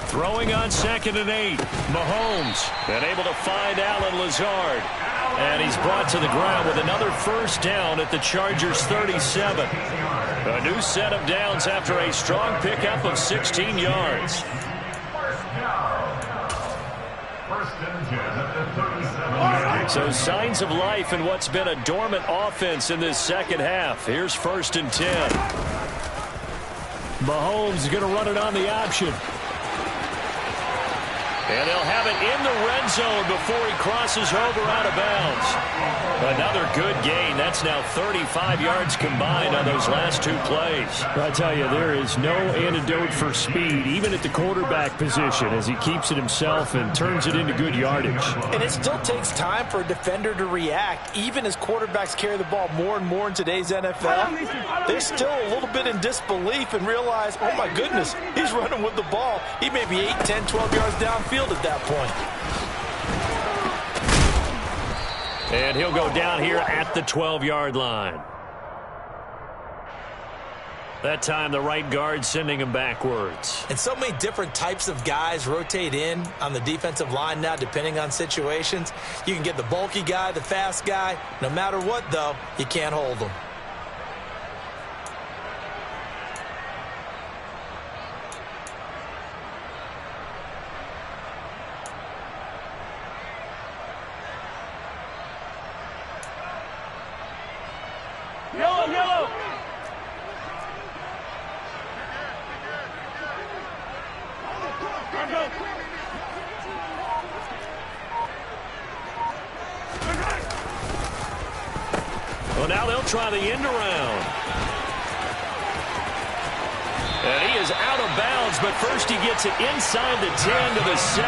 Throwing on 2nd and 8. Mahomes been able to find Allen Lazard. And he's brought to the ground with another first down at the Chargers 37. A new set of downs after a strong pickup of 16 yards. First and 10 at the 37. So signs of life in what's been a dormant offense in this second half. Here's 1st and 10. Mahomes is going to run it on the option. And they'll have it in the red zone before he crosses over out of bounds. Another good gain. That's now 35 yards combined on those last 2 plays. I tell you, there is no antidote for speed, even at the quarterback position, as he keeps it himself and turns it into good yardage. And it still takes time for a defender to react, even as quarterbacks carry the ball more and more in today's NFL. They're still a little bit in disbelief and realize, oh my goodness, he's running with the ball. He may be 8, 10, 12 yards downfield at that point. And he'll go down here at the 12-yard line. That time the right guard sending him backwards. And so many different types of guys rotate in on the defensive line now depending on situations. You can get the bulky guy, the fast guy. No matter what, though, you can't hold them. Yellow! Well, now they'll try the end around. And he is out of bounds, but first he gets it inside the 10 to the 7.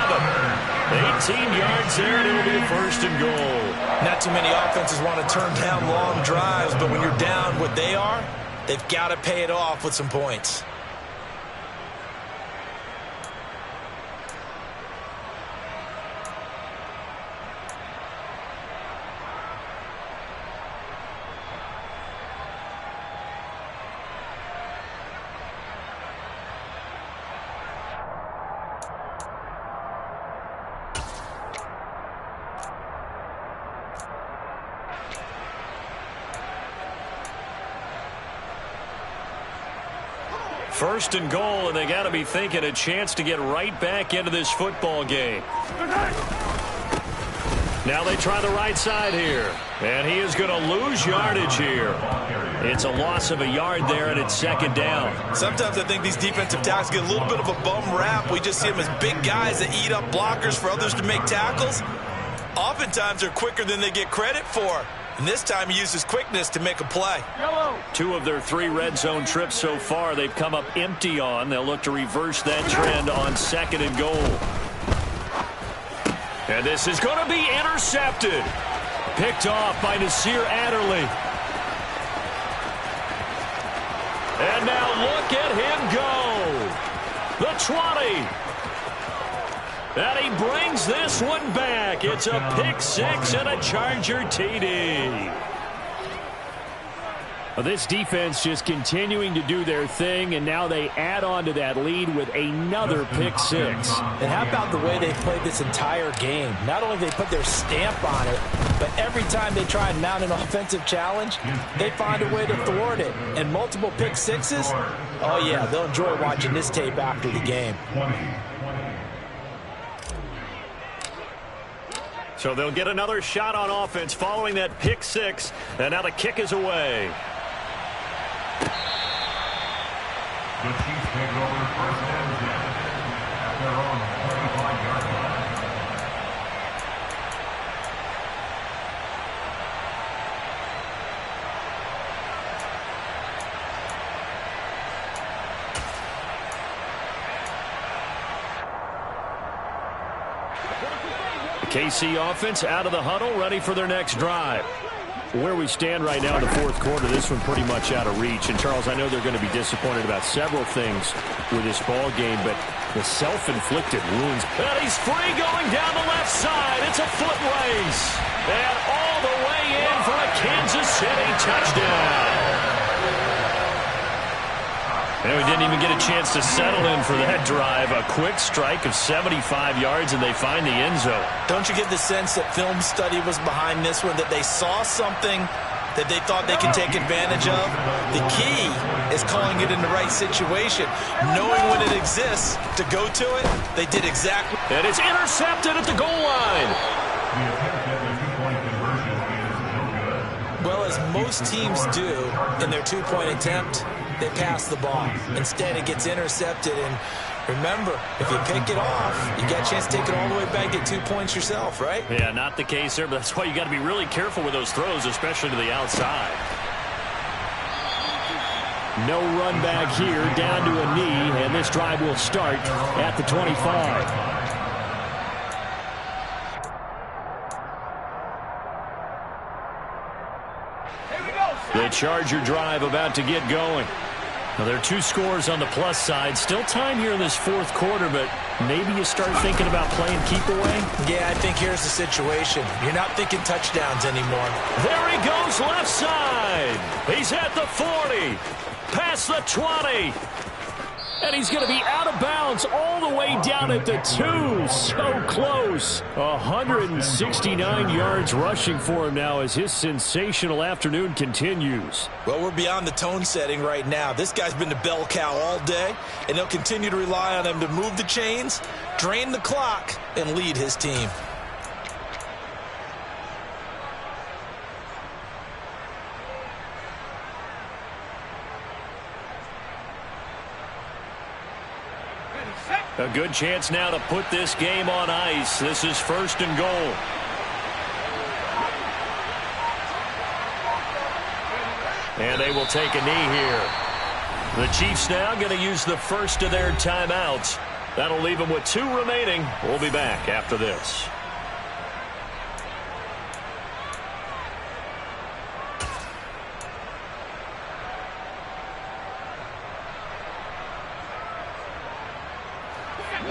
18 yards there, and it'll be a 1st and goal. Not too many offenses want to turn down long drives, but when you're down what they are, they've got to pay it off with some points. First and goal, and they got to be thinking a chance to get right back into this football game. Now they try the right side here, and he is going to lose yardage here. It's a loss of a yard there, and it's 2nd down. Sometimes I think these defensive tackles get a little bit of a bum rap. We just see them as big guys that eat up blockers for others to make tackles. Oftentimes they're quicker than they get credit for. And this time he uses quickness to make a play. 2 of their 3 red zone trips so far they've come up empty on. They'll look to reverse that trend on 2nd and goal. And this is going to be intercepted. Picked off by Nasir Adderley. And now look at him go. The 20. And he brings this one back. It's a pick 6 and a Charger TD. Well, this defense just continuing to do their thing, and now they add on to that lead with another pick 6. And how about the way they played this entire game? Not only did they put their stamp on it, but every time they try and mount an offensive challenge, they find a way to thwart it. And multiple pick 6s, oh yeah, they'll enjoy watching this tape after the game. So they'll get another shot on offense following that pick 6, and now the kick is away. First and 10 at their own 35-yard line. KC offense out of the huddle, ready for their next drive. Where we stand right now in the fourth quarter, this one pretty much out of reach. And, Charles, I know they're going to be disappointed about several things with this ball game, but the self-inflicted wounds. And he's free going down the left side. It's a foot race. And all the way in for a Kansas City touchdown. And we didn't even get a chance to settle in for that drive. A quick strike of 75 yards, and they find the end zone. Don't you get the sense that film study was behind this one, that they saw something that they thought they could take advantage of? The key is calling it in the right situation. Knowing when it exists to go to it, they did exactly. And it's intercepted at the goal line. The attempt at the two-point conversion is no good. Well, as most teams do in their two-point attempt, they pass the ball. Instead, it gets intercepted. And remember, if you pick it off, you got a chance to take it all the way back, get 2 points yourself, right? Yeah, not the case there, but that's why you got to be really careful with those throws, especially to the outside. No run back here, down to a knee, and this drive will start at the 25. The Charger drive about to get going. Now, there are two scores on the plus side. Still time here in this fourth quarter, but maybe you start thinking about playing keep away? Yeah, I think here's the situation. You're not thinking touchdowns anymore. There he goes left side. He's at the 40. Past the 20. And he's going to be out of bounds all the way down at the 2. So close. 169 yards rushing for him now as his sensational afternoon continues. Well, we're beyond the tone setting right now. This guy's been the bell cow all day, and they'll continue to rely on him to move the chains, drain the clock, and lead his team. A good chance now to put this game on ice. This is first and goal. And they will take a knee here. The Chiefs now going to use the first of their timeouts. That'll leave them with 2 remaining. We'll be back after this.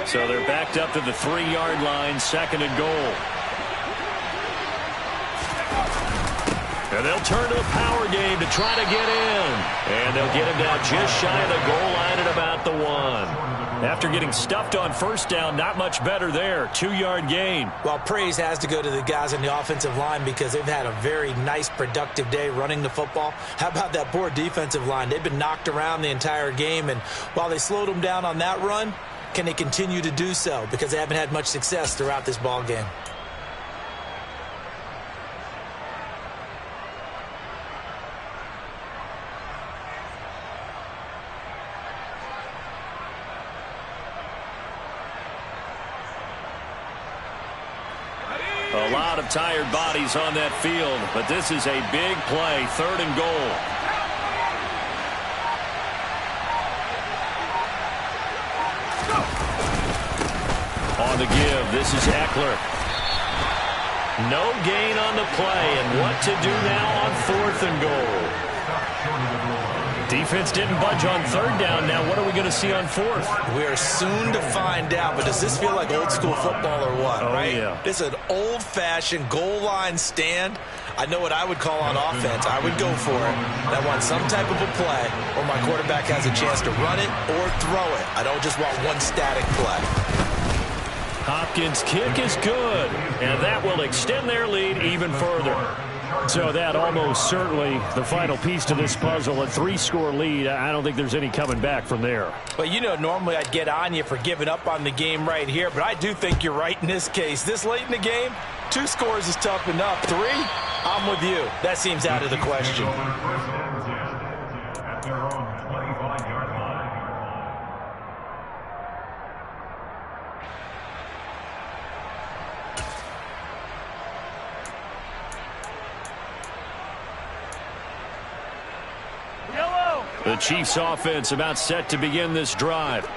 So they're backed up to the 3-yard line, second and goal. And they'll turn to the power game to try to get in. And they'll get him down just shy of the goal line at about the 1. After getting stuffed on first down, not much better there. 2-yard gain. Well, praise has to go to the guys on the offensive line because they've had a very nice, productive day running the football. How about that poor defensive line? They've been knocked around the entire game, and while they slowed them down on that run, can they continue to do so? Because they haven't had much success throughout this ball game. A lot of tired bodies on that field, but this is a big play, third and goal. On the give, this is Eckler. No gain on the play, and what to do now on fourth and goal. Defense didn't budge on third down. Now what are we going to see on fourth? We are soon to find out, but does this feel like old school football or what, right? Yeah. This is an old-fashioned goal line stand. I know what I would call on offense. I would go for it. I want some type of a play where my quarterback has a chance to run it or throw it. I don't just want one static play. Hopkins' kick is good, and that will extend their lead even further. So that almost certainly the final piece to this puzzle, a 3-score lead. I don't think there's any coming back from there. Well, you know, normally I'd get on you for giving up on the game right here, but I do think you're right in this case. This late in the game, 2 scores is tough enough. 3, I'm with you. That seems out of the question. At their own 25-yard line. The Chiefs offense about set to begin this drive.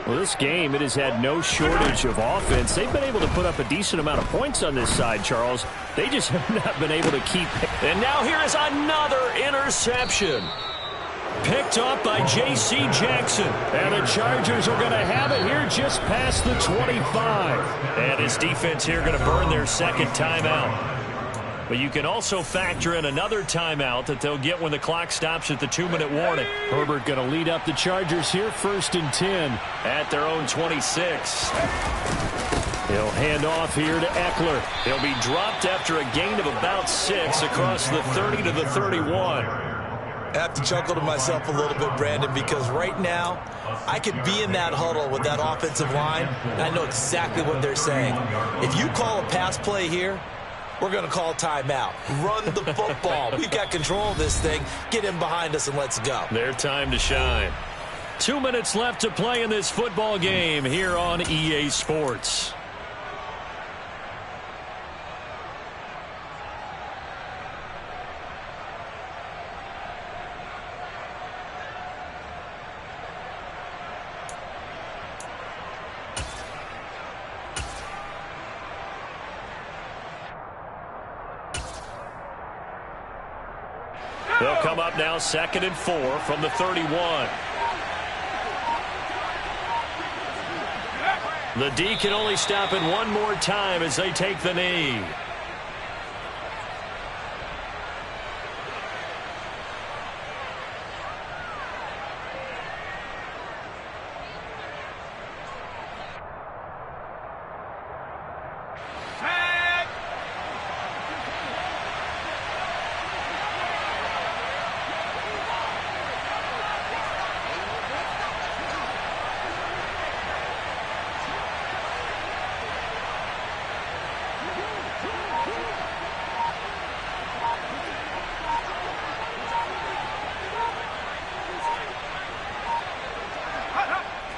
Well, this game, it has had no shortage of offense. They've been able to put up a decent amount of points on this side, Charles. They just have not been able to keep. And now here is another interception. Picked up by J.C. Jackson. And the Chargers are going to have it here just past the 25. And his defense here going to burn their second timeout. But you can also factor in another timeout that they'll get when the clock stops at the 2-minute warning. Herbert going to lead up the Chargers here, 1st and 10. At their own 26. He'll hand off here to Eckler. He'll be dropped after a gain of about 6 across the 30 to the 31. I have to chuckle to myself a little bit, Brandon, because right now I could be in that huddle with that offensive line, and I know exactly what they're saying. If you call a pass play here, we're going to call timeout. Run the football. We've got control of this thing. Get in behind us and let's go. Their time to shine. 2 minutes left to play in this football game here on EA Sports. They'll come up now 2nd and 4 from the 31. The D can only stop it one more time as they take the knee.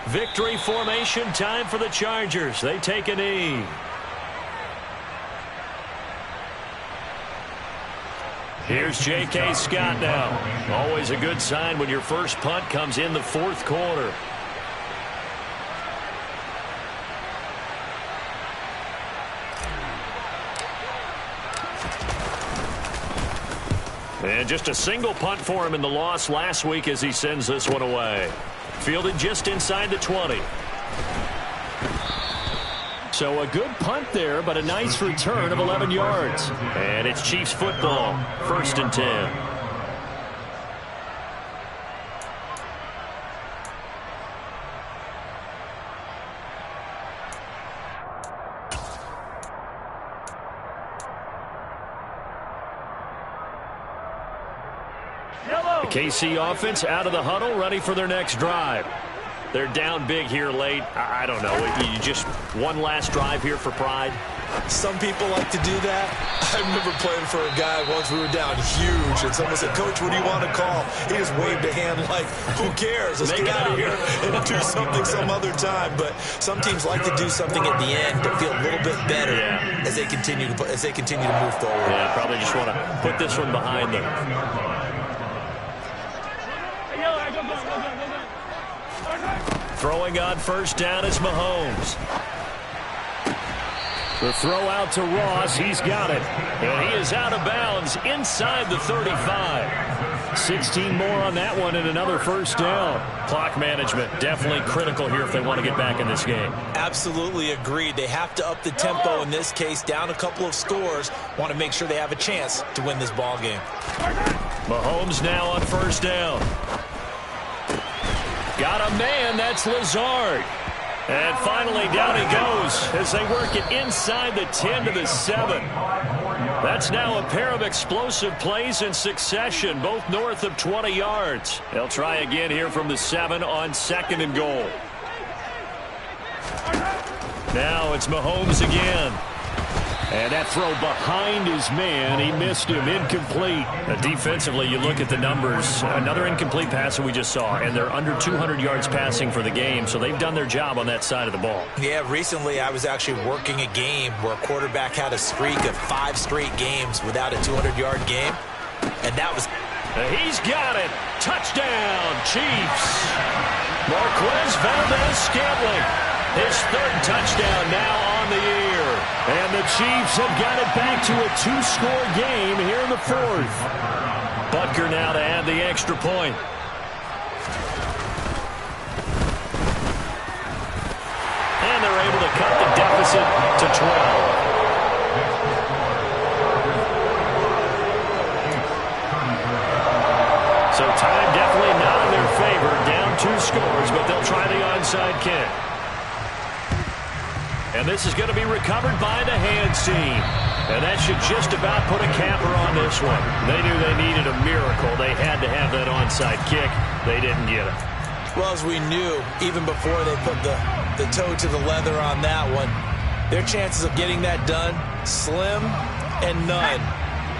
Victory formation time for the Chargers. They take a knee. Here's J.K. Scott now. Always a good sign when your first punt comes in the 4th quarter. And just a single punt for him in the loss last week as he sends this one away. Fielded just inside the 20. So a good punt there, but a nice return of 11 yards. And it's Chiefs football, 1st and 10. The KC offense out of the huddle, ready for their next drive. They're down big here late. I don't know. You just one last drive here for pride. Some people like to do that. I remember playing for a guy once. We were down huge, and someone said, "Coach, what do you want to call?" He just waved a hand like, "Who cares? Let's get out of here and do something some other time." But some teams like to do something at the end to feel a little bit better as they continue to move forward. Yeah, probably just want to put this one behind them. Throwing on 1st down is Mahomes. The throw out to Ross. He's got it. And he is out of bounds inside the 35. 16 more on that one and another 1st down. Clock management definitely critical here if they want to get back in this game. Absolutely agreed. They have to up the tempo in this case, down a couple of scores. Want to make sure they have a chance to win this ball game. Mahomes now on 1st down. Got a man, that's Lazard. And finally down he goes as they work it inside the 10 to the 7. That's now a pair of explosive plays in succession, both north of 20 yards. They'll try again here from the 7 on 2nd and goal. Now it's Mahomes again. And that throw behind his man, he missed him, incomplete. Defensively, you look at the numbers. Another incomplete pass that we just saw, and they're under 200 yards passing for the game, so they've done their job on that side of the ball. Yeah, recently I was actually working a game where a quarterback had a streak of 5 straight games without a 200-yard game, and that was... He's got it. Touchdown, Chiefs. Marquez Valdez-Scantling, his third touchdown now on the year. And the Chiefs have got it back to a 2-score game here in the fourth. Butker now to add the extra point. And they're able to cut the deficit to 12. So time definitely not in their favor. Down 2 scores, but they'll try the onside kick. And this is going to be recovered by the hands team. And that should just about put a capper on this one. They knew they needed a miracle. They had to have that onside kick. They didn't get it. Well, as we knew, even before they put the toe to the leather on that one, their chances of getting that done, slim and none.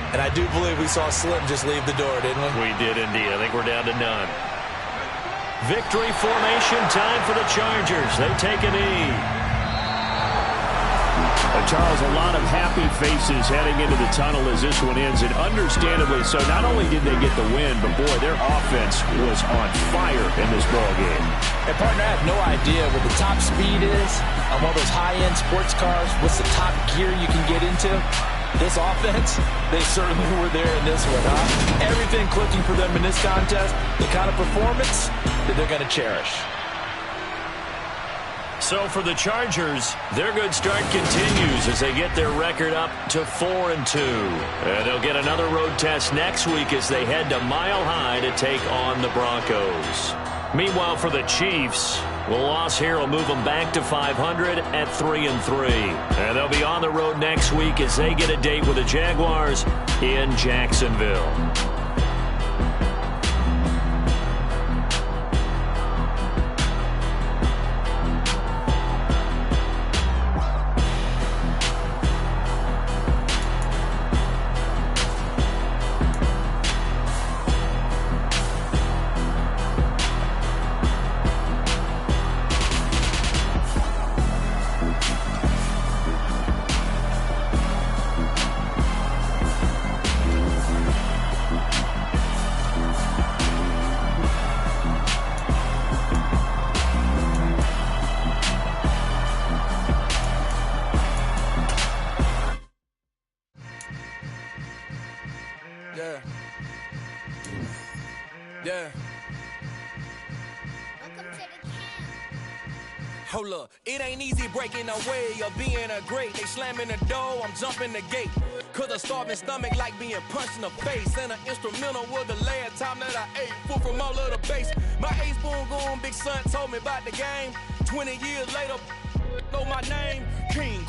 And I do believe we saw Slim just leave the door, didn't we? We did indeed. I think we're down to none. Victory formation time for the Chargers. They take a knee. Charles, a lot of happy faces heading into the tunnel as this one ends, and understandably so. Not only did they get the win, but boy, their offense was on fire in this ball game. And partner, I have no idea what the top speed is on one of those high-end sports cars. What's the top gear you can get into? This offense, they certainly were there in this one, huh? Everything clicking for them in this contest, the kind of performance that they're going to cherish. So for the Chargers, their good start continues as they get their record up to 4-2. And they'll get another road test next week as they head to Mile High to take on the Broncos. Meanwhile, for the Chiefs, a loss here will move them back to 500 at 3-3. And they'll be on the road next week as they get a date with the Jaguars in Jacksonville. Yeah. Hold up, it ain't easy breaking away or being a great. They slamming the door, I'm jumping the gate. Cause a starving stomach like being punched in the face. And an instrumental was the last time that I ate. Full from all of the base. My A-spoon going, big son told me about the game. 20 years later, know my name, King.